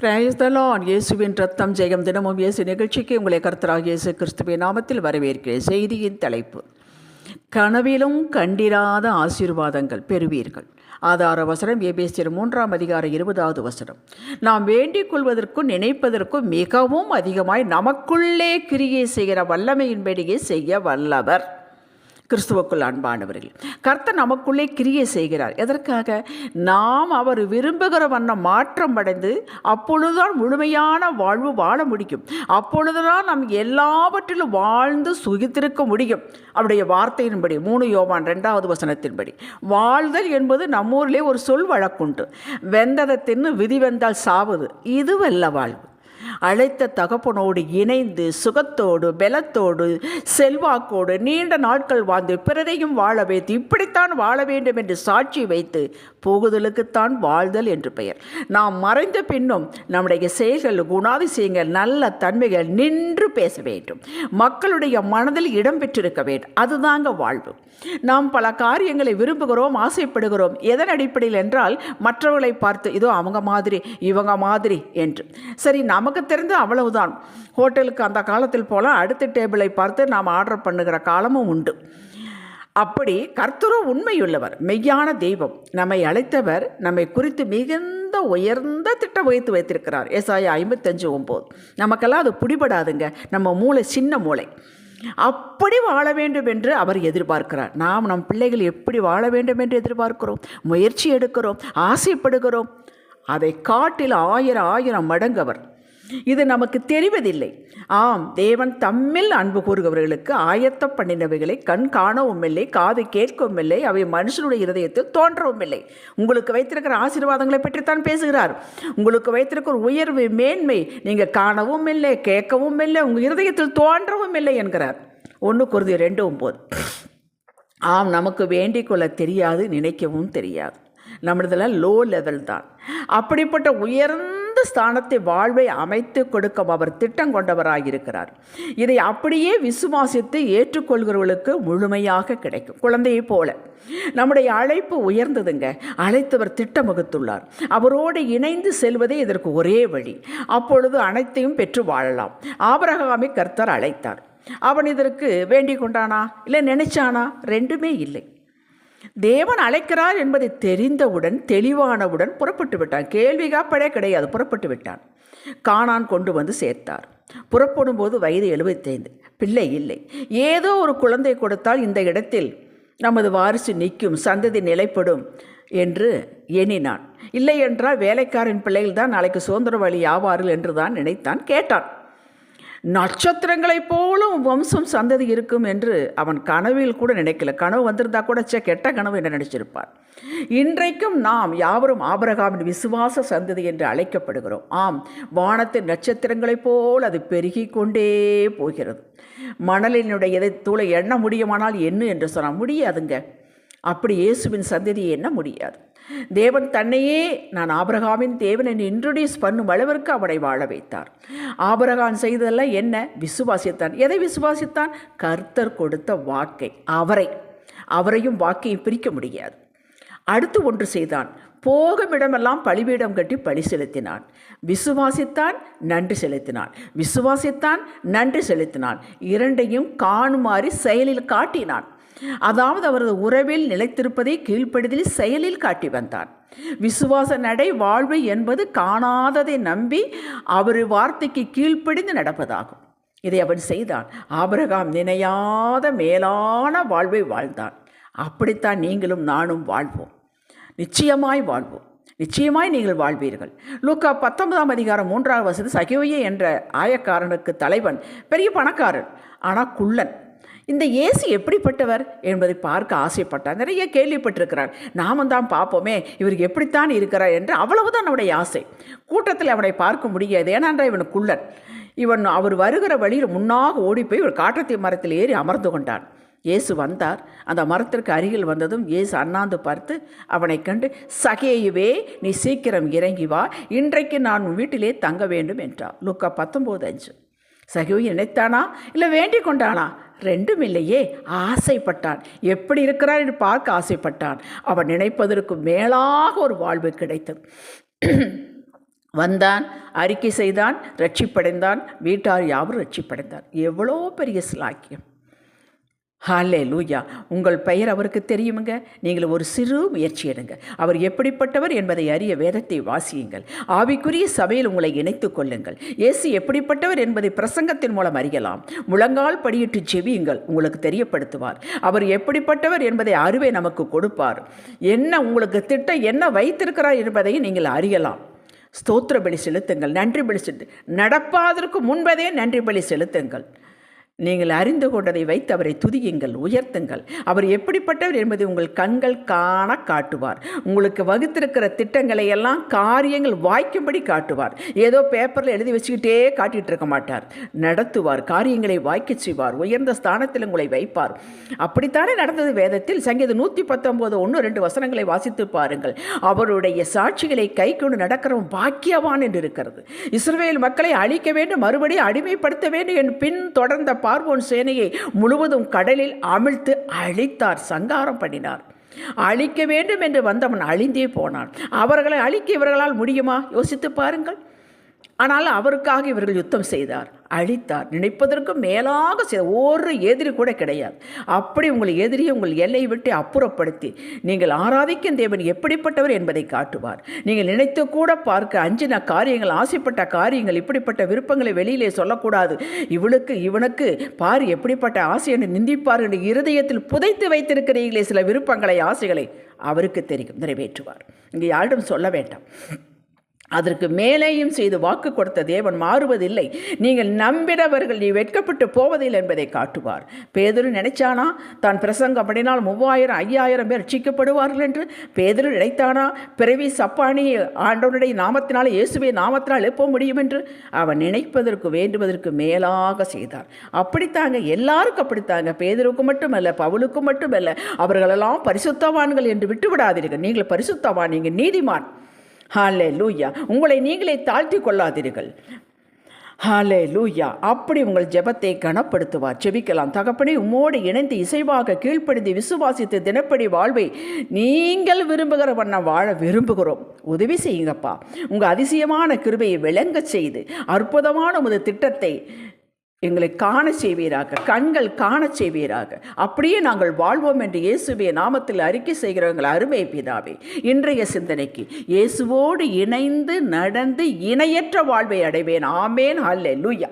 Praise the Lord. இயேசுவின் ரத்தம் ஜெயம். தினமும் இயேசு நிகழ்ச்சிக்கு உங்களை கர்த்தராகிய இயேசு கிறிஸ்துவின் நாமத்தில் வரவேற்கிறேன். செய்தியின் தலைப்பு: கனவிலும் கண்டிராத ஆசீர்வாதங்கள் பெறுவீர்கள். ஆதார வசனம் எபேசியர் 3:20. நாம் வேண்டிக் கொள்வதற்கும் நினைப்பதற்கும் மிகவும் அதிகமாய் நமக்குள்ளே கிரியை செய்கிற வல்லமையின்படியே செய்ய வல்லவர். கிறிஸ்துவுக்குள் அன்பானவர்கள், கர்த்தர் நமக்குள்ளே கிரியை செய்கிறார். எதற்காக? நாம் அவர் விரும்புகிற வண்ணம் மாற்றம் அடைந்து அப்பொழுதுதான் முழுமையான வாழ்வு வாழ முடியும். அப்பொழுதுதான் நாம் எல்லாவற்றிலும் வாழ்ந்து சுகித்திருக்க முடியும். அவருடைய வார்த்தையின்படி 3 யோவான் 2 வாழ்தல் என்பது நம்மூரிலே ஒரு சொல் வழக்குண்டு. வெந்ததை தின்னு விதி வெந்தால் சாவது, இதுவல்ல வாழ்வு. அழைத்த தகப்பனோடு இணைந்து சுகத்தோடு பலத்தோடு செல்வாக்கோடு நீண்ட நாட்கள் வாழ்ந்து பிறரையும் வாழ வைத்து இப்படித்தான் வாழ வேண்டும் என்று சாட்சி வைத்து போகுதலுக்குத்தான் வாழ்தல் என்று பெயர். நாம் மறைந்த பின்னும் நம்முடைய செயல்கள், குணாதிசயங்கள், நல்ல தன்மைகள் நின்று பேச வேண்டும். மக்களுடைய மனதில் இடம் பெற்றிருக்க வேண்டும். அதுதாங்க வாழ்வு. நாம் பல காரியங்களை விரும்புகிறோம், ஆசைப்படுகிறோம். எதன் அடிப்படையில் என்றால் மற்றவர்களை பார்த்து இதோ அவங்க மாதிரி இவங்க மாதிரி என்று. சரி, நமக்கு தெரிந்து அவ்வளவுதான். ஹோட்டலுக்கு அந்த காலத்தில் போல அடுத்த டேபிளை பார்த்து நாம் ஆர்டர் பண்ணுகிற காலமும் உண்டு. அப்படி கர்த்தரோ உண்மையுள்ளவர், மெய்யான தெய்வம். நம்மை அழைத்தவர் நம்மை குறித்து மிகுந்த உயர்ந்த திட்டம் வைத்திருக்கிறார். ஏசாயா 55:9. நமக்கெல்லாம் அது பிடிபடாதுங்க. நம்ம மூளை சின்ன மூளை. அப்படி வாழ வேண்டும் என்று அவர் எதிர்பார்க்கிறார். நாம் நம் பிள்ளைகள் எப்படி வாழ வேண்டும் என்று எதிர்பார்க்கிறோம், முயற்சி எடுக்கிறோம், ஆசைப்படுகிறோம். அதை காட்டில் 1000 மடங்கு அவர். இது நமக்கு தெரிவதில்லை. ஆம், தேவன் தம்மில் அன்பு கூறுகிறவர்களுக்கு ஆயத்தம் பண்ணினவைகளை கண் காணவும் இல்லை, காது கேட்கவும் இல்லை, அவை மனுஷனுடைய இருதயத்தில் தோன்றவும் இல்லை. உங்களுக்கு வைத்திருக்கிற ஆசீர்வாதங்களை பற்றித்தான் பேசுகிறார். உங்களுக்கு வைத்திருக்கிற உயர்வு, மேன்மை நீங்கள் காணவும் இல்லை, கேட்கவும் இல்லை, உங்கள் இருதயத்தில் தோன்றவும் இல்லை என்கிறார். 1 Corinthians 2:9. ஆம், நமக்கு வேண்டிக் கொள்ள தெரியாது, நினைக்கவும் தெரியாது. நம்மளதெல்லாம் லோ லெவல் தான். அப்படிப்பட்ட உயர்ந்த ஸ்தானத்தை, வாழ்வை அமைத்து கொடுக்க அவர் திட்டம் கொண்டவராயிருக்கிறார். இதை அப்படியே விசுவாசித்து ஏற்றுக்கொள்கிறவர்களுக்கு முழுமையாக கிடைக்கும். குழந்தையை போல நம்முடைய அழைப்பு உயர்ந்ததுங்க. அழைத்தவர் திட்டம் வகுத்துள்ளார். அவரோடு இணைந்து செல்வதே இதற்கு ஒரே வழி. அப்பொழுது அனைத்தையும் பெற்று வாழலாம். ஆபிரகாமை கர்த்தர் அழைத்தார். அவன் இதற்கு வேண்டிக் கொண்டானா இல்லை நினைச்சானா? ரெண்டுமே இல்லை. தேவன் அழைக்கிறார் என்பதை தெரிந்தவுடன், தெளிவானவுடன் புறப்பட்டு விட்டான். கேள்வி காப்படே கிடையாது, புறப்பட்டு விட்டான். கானான் கொண்டு வந்து சேர்த்தார். புறப்படும் போது வயது 75, பிள்ளை இல்லை. ஏதோ ஒரு குழந்தை கொடுத்தால் இந்த இடத்தில் நமது வாரிசு நிற்கும், சந்ததி நிலைப்படும் என்று எண்ணினான். இல்லை என்றால் வேலைக்காரன் பிள்ளைகள் தான் நாளைக்கு சுதந்திரவாளி ஆவார்கள் என்று தான் நினைத்தான். கேட்டான். நட்சத்திரங்களைப் போலும் வம்சம் சந்ததி இருக்கும் என்று அவன் கனவில் கூட நினைக்கல. கனவு வந்திருந்தா கூட கெட்ட கனவு என்று நினைச்சிருப்பார். இன்றைக்கும் நாம் யாவரும் ஆபிரகாமின் விசுவாச சந்ததி என்று அழைக்கப்படுகிறோம். ஆம், வானத்தின் நட்சத்திரங்களைப் போல் அது பெருகி கொண்டே போகிறது. மணலினுடைய எதை தூளை எண்ண முடியுமானால் என்ன என்று சொன்னால் முடியாதுங்க. அப்படி இயேசுவின் சந்ததியை எண்ண முடியாது. தேவன் தன்னையே நான் ஆபிரகாமின் தேவன் என்று இன்ட்ரோடியூஸ் பண்ணும் அளவிற்கு அவனை வாழ வைத்தார். ஆபிரகாம் செய்ததெல்லாம் என்ன? விசுவாசித்தான். எதை விசுவாசித்தான்? கர்த்தர் கொடுத்த வாக்கை. அவரையும் வாக்கையும் பிரிக்க முடியாது. அடுத்து ஒன்று செய்தான். போகும் இடமெல்லாம் பலிபீடம் கட்டி பலி செலுத்தினான். விசுவாசித்தான், நன்றி செலுத்தினான். விசுவாசித்தான், நன்றி செலுத்தினான். இரண்டையும் காணுமாறி செயலில் காட்டினான். அதாவது அவரது உறவில் நிலைத்திருப்பதை கீழ்ப்படுதலில் செயலில் காட்டி வந்தான். விசுவாச நடை வாழ்வு என்பது காணாததை நம்பி அவர் வார்த்தைக்கு கீழ்ப்படிந்து நடப்பதாகும். இதை அவன் செய்தான். ஆபிரகாம் நினையாத மேலான வாழ்வை வாழ்ந்தான். அப்படித்தான் நீங்களும் நானும் வாழ்வோம். நிச்சயமாய் வாழ்வோம். நிச்சயமாய் நீங்கள் வாழ்வீர்கள். லூக்கா 19:3 சகேயு என்ற ஆயக்காரனுக்கு தலைவன், பெரிய பணக்காரன், ஆனால் குள்ளன். இந்த இயேசு எப்படிப்பட்டவர் என்பதை பார்க்க ஆசைப்பட்டார். நிறைய கேள்விப்பட்டிருக்கிறார். நாமும் தான் பார்ப்போமே இவருக்கு எப்படித்தான் இருக்கிறார் என்று. அவ்வளவுதான் நம்முடைய ஆசை. கூட்டத்தில் அவனை பார்க்க முடியாது. ஏனென்றால் இவனுக்குள்ளன். அவர் வருகிற வழியில் முன்னாக ஓடிப்போய் ஒரு காட்டத்தி மரத்தில் ஏறி அமர்ந்து கொண்டான். இயேசு வந்தார். அந்த மரத்திற்கு அருகில் வந்ததும் இயேசு அண்ணாந்து பார்த்து அவனை கண்டு, சகேயுவே, நீ சீக்கிரம் இறங்கி வா, இன்றைக்கு நான் வீட்டிலே தங்க வேண்டும் என்றார். லூக்கா 19:5. சகேயு நினைத்தானா இல்லை வேண்டிக் கொண்டானா? ரெண்டும் இல்லையே. ஆசைப்பட்டான். எப்படி இருக்கிறார் என்று பார்க்க ஆசைப்பட்டான். அவன் நினைப்பதற்கு மேலாக ஒரு வாழ்வு கிடைத்தது. வந்தான், அறிக்கை செய்தான், ரட்சிப்படைந்தான், வீட்டார் யாவரும் ரட்சிப்படைந்தார். எவ்வளோ பெரிய ஸ்லாக்கியம்! ஹல்லேலூயா! உங்கள் பெயர் அவருக்கு தெரியுமுங்க. நீங்கள் ஒரு சிறு முயற்சி எடுங்க. அவர் எப்படிப்பட்டவர் என்பதை அறிய வேதத்தை வாசியுங்கள். ஆவிக்குரிய சபையில் உங்களை இணைத்துக் கொள்ளுங்கள். இயேசு எப்படிப்பட்டவர் என்பதை பிரசங்கத்தின் மூலம் அறியலாம். முழங்கால் படியிட்டு ஜெபியுங்கள், உங்களுக்கு தெரியப்படுத்துவார். அவர் எப்படிப்பட்டவர் என்பதை அறிவை நமக்கு கொடுப்பார். என்ன உங்களுக்கு திட்டம் என்ன வைத்திருக்கிறார் என்பதை நீங்கள் அறியலாம். ஸ்தோத்திர பலி செலுத்துங்கள், நன்றி பலி நடப்பதற்கு முன்பதே நன்றி பலி செலுத்துங்கள். நீங்கள் அறிந்து கொண்டதை வைத்து அவரை துதியுங்கள், உயர்த்துங்கள். அவர் எப்படிப்பட்டவர் என்பதை உங்கள் கண்கள் காண காட்டுவார். உங்களுக்கு வகுத்திருக்கிற திட்டங்களை எல்லாம் காரியங்கள் வாய்க்கும்படி காட்டுவார். ஏதோ பேப்பரில் எழுதி வச்சுக்கிட்டே காட்டிகிட்டு இருக்க மாட்டார். நடத்துவார், காரியங்களை வாய்க்க செய்வார், உயர்ந்த ஸ்தானத்தில் உங்களை வைப்பார். அப்படித்தானே நடந்தது வேதத்தில். சங்கீதம் 119 1-2 வசனங்களை வாசித்து பாருங்கள். அவருடைய சாட்சிகளை கை கொண்டு நடக்கிறவன் பாக்கியவான் என்று இருக்கிறது. இஸ்ரவேல் மக்களை அழிக்க வேண்டும், மறுபடியும் அடிமைப்படுத்த வேண்டும் என் பின் தொடர்ந்த பார்வோன் சேனையை முழுவதும் கடலில் அமிழ்த்து அழித்தார், சங்காரம் பண்ணினார். அழிக்க வேண்டும் என்று வந்தவன் அழிந்தே போனான். அவர்களை அழிக்க இவர்களால் முடியுமா? யோசித்து பாருங்கள். ஆனால் அவருக்காக இவர்கள் யுத்தம் செய்தார், அழித்தார். நினைப்பதற்கும் மேலாக ஒரு எதிரி கூட கிடையாது. அப்படி உங்கள் எதிரியை உங்கள் எல்லையை விட்டு அப்புறப்படுத்தி நீங்கள் ஆராதிக்கும் தேவன் எப்படிப்பட்டவர் என்பதை காட்டுவார். நீங்கள் நினைத்து கூட பார்க்க அஞ்சின காரியங்கள், ஆசைப்பட்ட காரியங்கள், இப்படிப்பட்ட விருப்பங்களை வெளியிலே சொல்லக்கூடாது. இவனுக்கு பார் எப்படிப்பட்ட ஆசை என்று நிந்திப்பார் என்று இருதயத்தில் புதைத்து வைத்திருக்கிறீர்களே சில விருப்பங்களை, ஆசைகளை அவருக்கு தெரியும், நிறைவேற்றுவார். இங்கே யாரிடம் சொல்ல வேண்டாம். அதற்கு மேலேயும் செய்து வாக்கு கொடுத்த தேவன் மாறுவதில்லை. நீங்கள் நம்பினவர்கள் நீ வெட்கப்பட்டு போவதில்லை என்பதை காட்டுவார். பேதுரு நினைச்சானா தான் பிரசங்கம் பண்ணினால் 3000 5000 பேர் ரட்சிக்கப்படுவார்கள் என்று? பேதுரு நினைத்தானா பிறவி சப்பானி ஆண்டவனுடைய நாமத்தினால், இயேசுவை நாமத்தினால் எழுப்ப முடியும் என்று? அவன் நினைப்பதற்கு வேண்டுவதற்கு மேலாக செய்தார். அப்படித்தாங்க, எல்லாருக்கும் அப்படித்தாங்க. பேதுருக்கு மட்டுமல்ல, பவுலுக்கு மட்டுமல்ல, அவர்களெல்லாம் பரிசுத்தவான்கள் என்று விட்டுவிடாதீர்கள். நீங்கள் பரிசுத்தவான், நீங்கள் நீதிமான். ஹல்லேலூயா! உங்களை நீங்களே தாழ்த்தி கொள்ளாதீர்கள். ஹல்லேலூயா! அப்படி உங்கள் ஜெபத்தை கனப்படுத்துவார். ஜெபிக்கலாம். தகப்பனே, உம்மோடு இணைந்து இசைவாக கீழ்ப்படிந்து விசுவாசித்து தினப்படி வாழ்வை நீங்கள் விரும்புகிற வண்ணம் வாழ விரும்புகிறோம். உதவி செய்யுங்கப்பா. உங்கள் அதிசயமான கிருபையை விளங்க செய்து அற்புதமான உமது திட்டத்தை எங்களை காண செய்வீராக, கண்கள் காண செய்வீராக. அப்படியே நாங்கள் வாழ்வோம் என்று இயேசுவே நாமத்தில் அறிக்கை செய்கிறவங்கள் அருமை பிதாவே. இன்றைய சிந்தனைக்கு இயேசுவோடு இணைந்து நடந்து இணையற்ற வாழ்வை அடைவேன். ஆமேன். ஹல்லேலூயா.